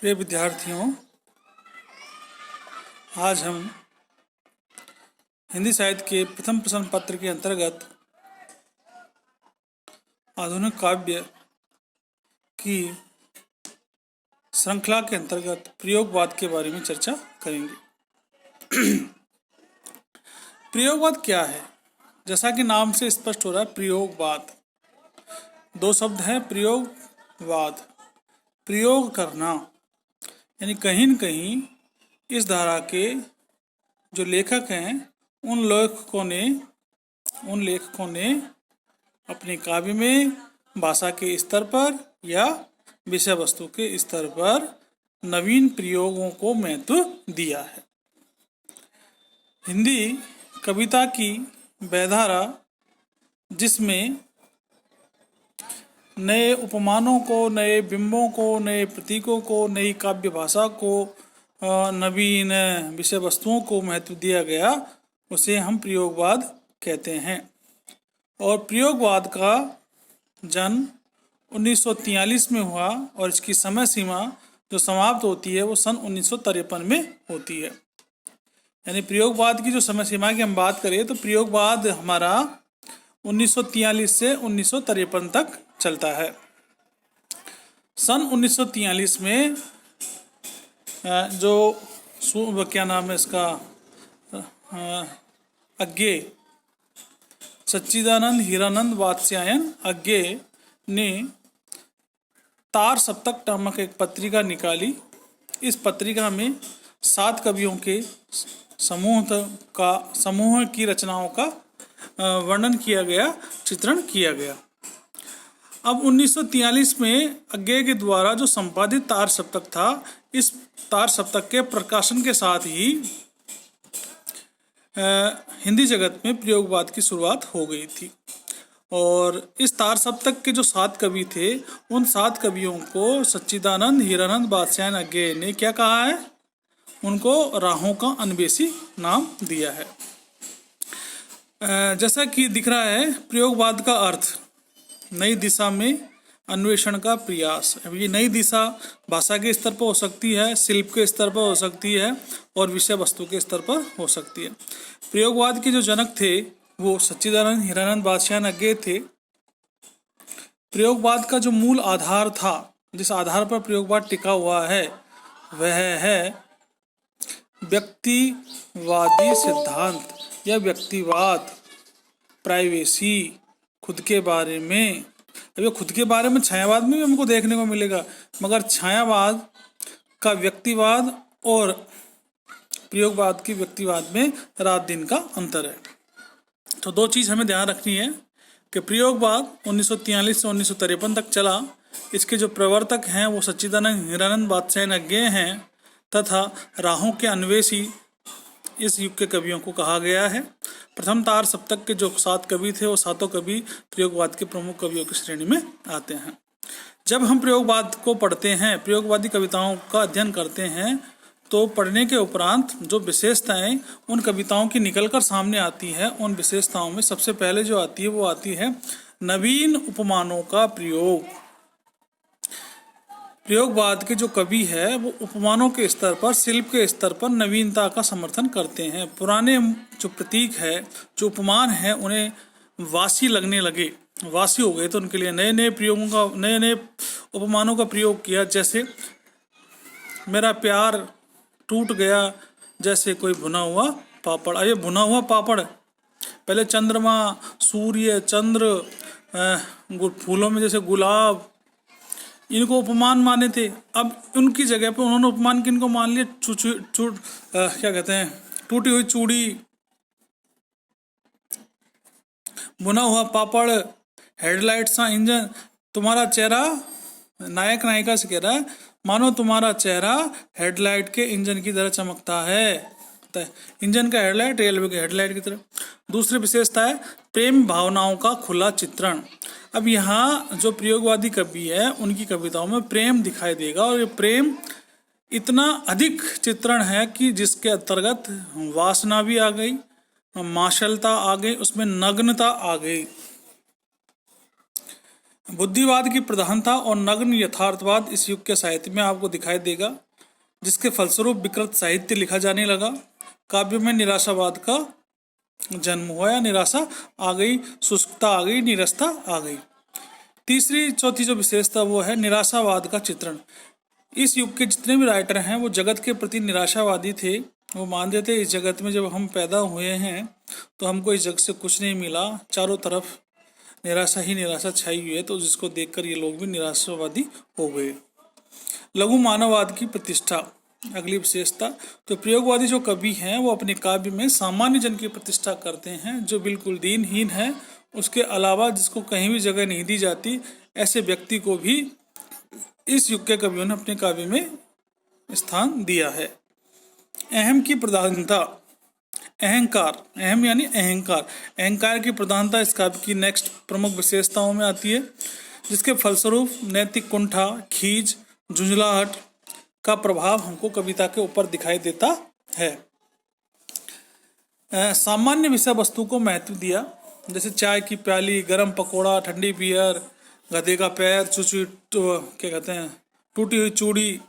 प्रिय विद्यार्थियों, आज हम हिंदी साहित्य के प्रथम प्रश्न पत्र के अंतर्गत आधुनिक काव्य की श्रृंखला के अंतर्गत प्रयोगवाद के बारे में चर्चा करेंगे। प्रयोगवाद क्या है? जैसा कि नाम से स्पष्ट हो रहा है, प्रयोगवाद दो शब्द हैं। प्रयोगवाद, प्रयोग करना, यानी कहीं न कहीं इस धारा के जो लेखक हैं उन लेखकों ने अपने काव्य में भाषा के स्तर पर या विषय वस्तु के स्तर पर नवीन प्रयोगों को महत्व दिया है। हिंदी कविता की वैधारा, जिसमें नए उपमानों को, नए बिंबों को, नए प्रतीकों को, नई काव्य भाषा को, नवीन विषय वस्तुओं को महत्व दिया गया, उसे हम प्रयोगवाद कहते हैं। और प्रयोगवाद का जन्म 1943 में हुआ और इसकी समय सीमा जो समाप्त होती है वो सन 1953 में होती है। यानी प्रयोगवाद की जो समय सीमा की हम बात करें तो प्रयोगवाद हमारा 1943 से 1953 तक चलता है। सन 1943 में जो क्या नाम है इसका, अज्ञे, सच्चिदानंद हीरानंद वात्स्यायन अज्ञे ने तार सप्तक नामक एक पत्रिका निकाली। इस पत्रिका में 7 कवियों के समूह की रचनाओं का वर्णन किया गया, चित्रण किया गया। अब 1943 में अज्ञे के द्वारा जो संपादित तार सप्तक था, इस तार सप्तक के प्रकाशन के साथ ही हिंदी जगत में प्रयोगवाद की शुरुआत हो गई थी। और इस तार सप्तक के जो 7 कवि थे, उन 7 कवियों को सच्चिदानंद हीरानंद वात्स्यायन अज्ञे ने क्या कहा है? उनको राहों का अन्वेषी नाम दिया है। जैसा कि दिख रहा है, प्रयोगवाद का अर्थ नई दिशा में अन्वेषण का प्रयास। अब ये नई दिशा भाषा के स्तर पर हो सकती है, शिल्प के स्तर पर हो सकती है और विषय वस्तु के स्तर पर हो सकती है। प्रयोगवाद के जो जनक थे वो सच्चिदानंद हीरानंद वात्स्यायन अज्ञे थे। प्रयोगवाद का जो मूल आधार था, जिस आधार पर प्रयोगवाद टिका हुआ है, वह है व्यक्तिवादी सिद्धांत या व्यक्तिवाद, प्राइवेसी, खुद के बारे में। अब खुद के बारे में छायावाद में भी हमको देखने को मिलेगा, मगर छायावाद का व्यक्तिवाद और प्रयोगवाद की व्यक्तिवाद में रात दिन का अंतर है। तो 2 चीज़ हमें ध्यान रखनी है कि प्रयोगवाद 1943 से 1953 तक चला। इसके जो प्रवर्तक हैं वो सच्चिदानंद हीरानंद वात्स्यायन अज्ञे हैं तथा राहों के अन्वेषी इस युग के कवियों को कहा गया है। प्रथम तार सप्तक के जो 7 कवि थे, वो 7 कवि प्रयोगवाद के प्रमुख कवियों की श्रेणी में आते हैं। जब हम प्रयोगवाद को पढ़ते हैं, प्रयोगवादी कविताओं का अध्ययन करते हैं, तो पढ़ने के उपरांत जो विशेषताएं उन कविताओं की निकलकर सामने आती है, उन विशेषताओं में सबसे पहले जो आती है वो आती है नवीन उपमानों का प्रयोग। प्रयोगवाद के जो कवि है वो उपमानों के स्तर पर, शिल्प के स्तर पर नवीनता का समर्थन करते हैं। पुराने जो प्रतीक है, जो उपमान है, उन्हें वासी लगने लगे, वासी हो गए, तो उनके लिए नए नए प्रयोगों का, नए नए उपमानों का प्रयोग किया। जैसे मेरा प्यार टूट गया जैसे कोई भुना हुआ पापड़। अरे भुना हुआ पापड़, पहले चंद्रमा, सूर्य, चंद्र, फूलों में जैसे गुलाब, इनको उपमान माने थे। अब उनकी जगह पे उन्होंने उपमान किनको मान लिया? क्या कहते हैं, टूटी हुई चूड़ी, बुना हुआ पापड़, हेडलाइट सा इंजन। तुम्हारा चेहरा, नायक नायिका से कह रहा है, मानो तुम्हारा चेहरा हेडलाइट के इंजन की तरह चमकता है। इंजन का हेडलाइट रेलवे के हेडलाइट की तरह। दूसरी विशेषता है प्रेम भावनाओं का खुला चित्रण। अब यहाँ जो प्रयोगवादी कवि है, उनकी कविताओं में प्रेम दिखाई देगा, और ये प्रेम इतना अधिक चित्रण है कि जिसके अंतर्गत वासना भी आ गई, माशलता आ गई, उसमें नग्नता आ गई। बुद्धिवाद की प्रधानता और नग्न यथार्थवाद इस युग के साहित्य में आपको दिखाई देगा, जिसके फलस्वरूप विकृत साहित्य लिखा जाने लगा। काव्य में निराशावाद का जन्म हुआ, या निराशा आ गई, शुष्कता आ गई, नीरसता आ गई। तीसरी चौथी जो विशेषता वो है निराशावाद का चित्रण। इस युग के जितने भी राइटर हैं वो जगत के प्रति निराशावादी थे। वो मानते थे इस जगत में जब हम पैदा हुए हैं तो हमको इस जगत से कुछ नहीं मिला, चारों तरफ निराशा ही निराशा छाई हुई है, तो जिसको देखकर ये लोग भी निराशावादी हो गए। लघु मानववाद की प्रतिष्ठा अगली विशेषता। तो प्रयोगवादी जो कवि हैं वो अपने काव्य में सामान्य जन की प्रतिष्ठा करते हैं, जो बिल्कुल दीनहीन है, उसके अलावा जिसको कहीं भी जगह नहीं दी जाती, ऐसे व्यक्ति को भी इस युग के कवियों ने अपने काव्य में स्थान दिया है। अहम की प्रधानता, अहंकार, अहम यानी अहंकार, अहंकार की प्रधानता इस काव्य की नेक्स्ट प्रमुख विशेषताओं में आती है, जिसके फलस्वरूप नैतिक कुंठा, खींच, झुंझलाहट का प्रभाव हमको कविता के ऊपर दिखाई देता है। सामान्य विषय वस्तु को महत्व दिया, जैसे चाय की प्याली, गरम पकोड़ा, ठंडी बियर, गधे का पैर, क्या कहते हैं, टूटी हुई चूड़ी,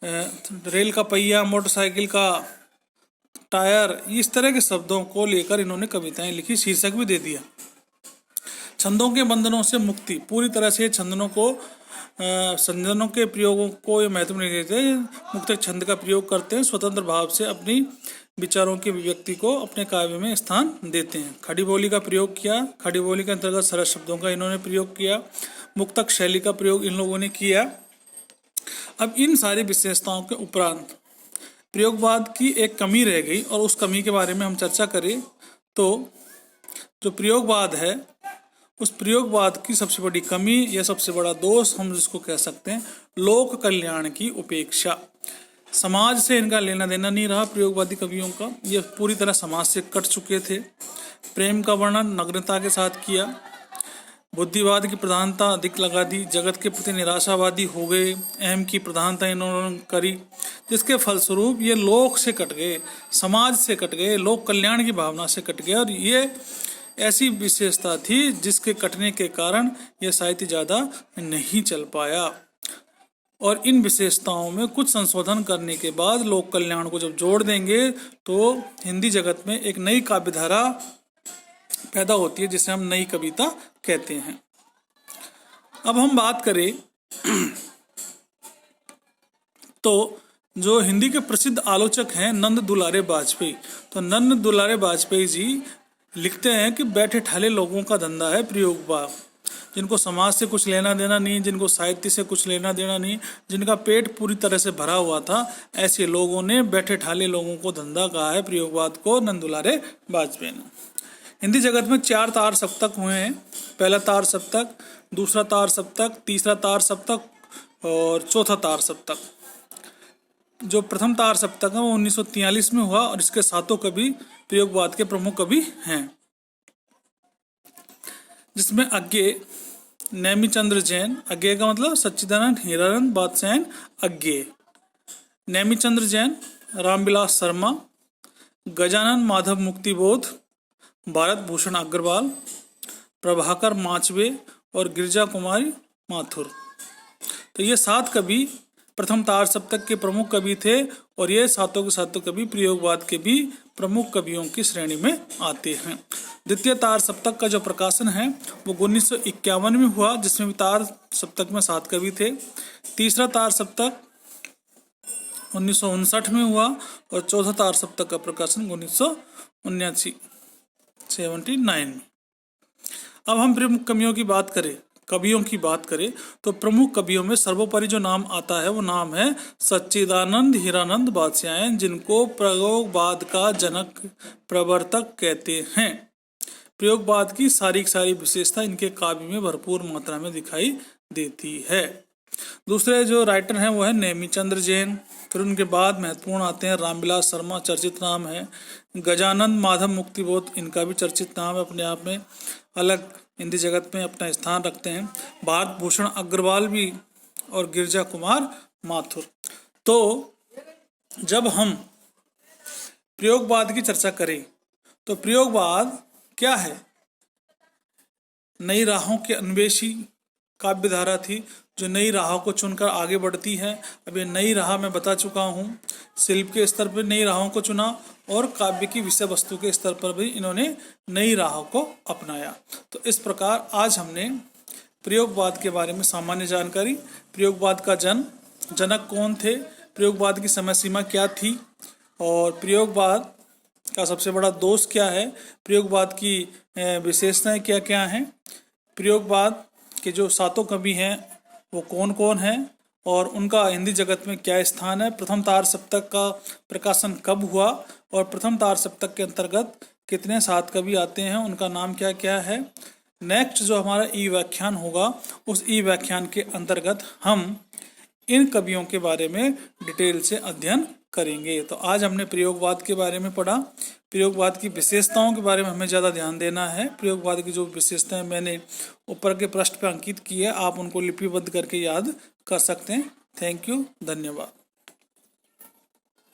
रेल का पहिया, मोटरसाइकिल का टायर, इस तरह के शब्दों को लेकर इन्होंने कविताएं लिखी, शीर्षक भी दे दिया। छंदों के बंधनों से मुक्ति, पूरी तरह से संजनों के प्रयोगों को ये महत्व नहीं देते, मुक्त छंद का प्रयोग करते हैं, स्वतंत्र भाव से अपनी विचारों की अभिव्यक्ति को अपने काव्य में स्थान देते हैं। खड़ी बोली का प्रयोग किया, खड़ी बोली के अंतर्गत सरल शब्दों का इन्होंने प्रयोग किया, मुक्तक शैली का प्रयोग इन लोगों ने किया। अब इन सारी विशेषताओं के उपरांत प्रयोगवाद की एक कमी रह गई, और उस कमी के बारे में हम चर्चा करें तो जो प्रयोगवाद है, उस प्रयोगवाद की सबसे बड़ी कमी या सबसे बड़ा दोष हम जिसको कह सकते हैं, लोक कल्याण की उपेक्षा। समाज से इनका लेना देना नहीं रहा प्रयोगवादी कवियों का, ये पूरी तरह समाज से कट चुके थे। प्रेम का वर्णन नग्नता के साथ किया, बुद्धिवाद की प्रधानता अधिक लगा दी, जगत के प्रति निराशावादी हो गए, अहम की प्रधानता इन्होंने करी, जिसके फलस्वरूप ये लोक से कट गए, समाज से कट गए, लोक कल्याण की भावना से कट गए, और ये ऐसी विशेषता थी जिसके कटने के कारण यह साहित्य ज़्यादा नहीं चल पाया। और इन विशेषताओं में कुछ संशोधन करने के बाद लोक कल्याण को जब जोड़ देंगे तो हिंदी जगत में एक नई काव्यधारा पैदा होती है, जिसे हम नई कविता कहते हैं। अब हम बात करें तो जो हिंदी के प्रसिद्ध आलोचक हैं नंद दुलारे वाजपेयी, तो नंद दुलारे वाजपेयी जी लिखते हैं कि बैठे ठाले लोगों का धंधा है प्रयोगवाद, जिनको समाज से कुछ लेना देना नहीं, जिनको साहित्य से कुछ लेना देना नहीं, जिनका पेट पूरी तरह से भरा हुआ था, ऐसे लोगों ने बैठे ठाले लोगों को धंधा कहा है प्रयोगवाद को नंद दुलारे वाजपेयी ने। हिंदी जगत में 4 तार सप्तक हुए हैं, पहला तार सप्तक, दूसरा तार सप्तक, तीसरा तार सप्तक और चौथा तार सप्तक। जो प्रथम तार सप्तक है वो 1943 में हुआ, और इसके 7 कवि प्रयोगवाद के प्रमुख कवि हैं, जिसमें अज्ञेय नेमिचंद्र जैन, अज्ञेय का मतलब सच्चिदानंद हीरानंद बादशाहन अज्ञेय, नेमिचंद्र जैन, रामविलास शर्मा, गजानन माधव मुक्तिबोध, भारत भूषण अग्रवाल, प्रभाकर माचवे और गिरिजा कुमारी माथुर। तो ये 7 कवि प्रथम तार सप्तक के प्रमुख कवि थे, और ये 7 के 7 कवि प्रयोगवाद के भी प्रमुख कवियों की श्रेणी में आते हैं। द्वितीय तार सप्तक का जो प्रकाशन है वो 1951 में हुआ, जिसमें भी तार सप्तक में 7 कवि थे। तीसरा तार सप्तक 1959 में हुआ, और चौथा तार सप्तक का प्रकाशन 1979 में। अब हम प्रमुख कवियों की बात करें तो प्रमुख कवियों में सर्वोपरि जो नाम आता है वो नाम है सच्चिदानंद हीरानंद बादशाहन, जिनको प्रयोगवाद का जनक प्रवर्तक कहते हैं। प्रयोगवाद की सारी विशेषता इनके काव्य में भरपूर मात्रा में दिखाई देती है। दूसरे जो राइटर हैं वो है नेमिचंद्र जैन, फिर उनके बाद महत्वपूर्ण आते हैं रामविलास शर्मा, चर्चित नाम है, गजानन माधव मुक्तिबोध, इनका भी चर्चित नाम है, अपने आप में अलग हिंदी जगत में अपना स्थान रखते हैं, भारत भूषण अग्रवाल भी, और गिरिजा कुमार माथुर। तो जब हम प्रयोगवाद की चर्चा करें तो प्रयोगवाद क्या है? नई राहों के अन्वेषी काव्य धारा थी, जो नई राहों को चुनकर आगे बढ़ती है। अब ये नई राह मैं बता चुका हूँ। शिल्प के स्तर पर नई राहों को चुना और काव्य की विषय वस्तु के स्तर पर भी इन्होंने नई राहों को अपनाया। तो इस प्रकार आज हमने प्रयोगवाद के बारे में सामान्य जानकारी, प्रयोगवाद का जनक कौन थे, प्रयोगवाद की समय सीमा क्या थी और प्रयोगवाद का सबसे बड़ा दोष क्या है, प्रयोगवाद की विशेषताएं क्या क्या हैं, प्रयोगवाद के जो 7 कवि हैं वो कौन कौन हैं और उनका हिंदी जगत में क्या स्थान है, प्रथम तार सप्तक का प्रकाशन कब हुआ और प्रथम तार सप्तक के अंतर्गत कितने 7 कवि आते हैं, उनका नाम क्या क्या है। नेक्स्ट जो हमारा ई व्याख्यान होगा, उस ई व्याख्यान के अंतर्गत हम इन कवियों के बारे में डिटेल से अध्ययन करेंगे। तो आज हमने प्रयोगवाद के बारे में पढ़ा। प्रयोगवाद की विशेषताओं के बारे में हमें ज़्यादा ध्यान देना है। प्रयोगवाद की जो विशेषताएं मैंने ऊपर के पृष्ठ पर अंकित की है, आप उनको लिपिबद्ध करके याद कर सकते हैं। थैंक यू, धन्यवाद।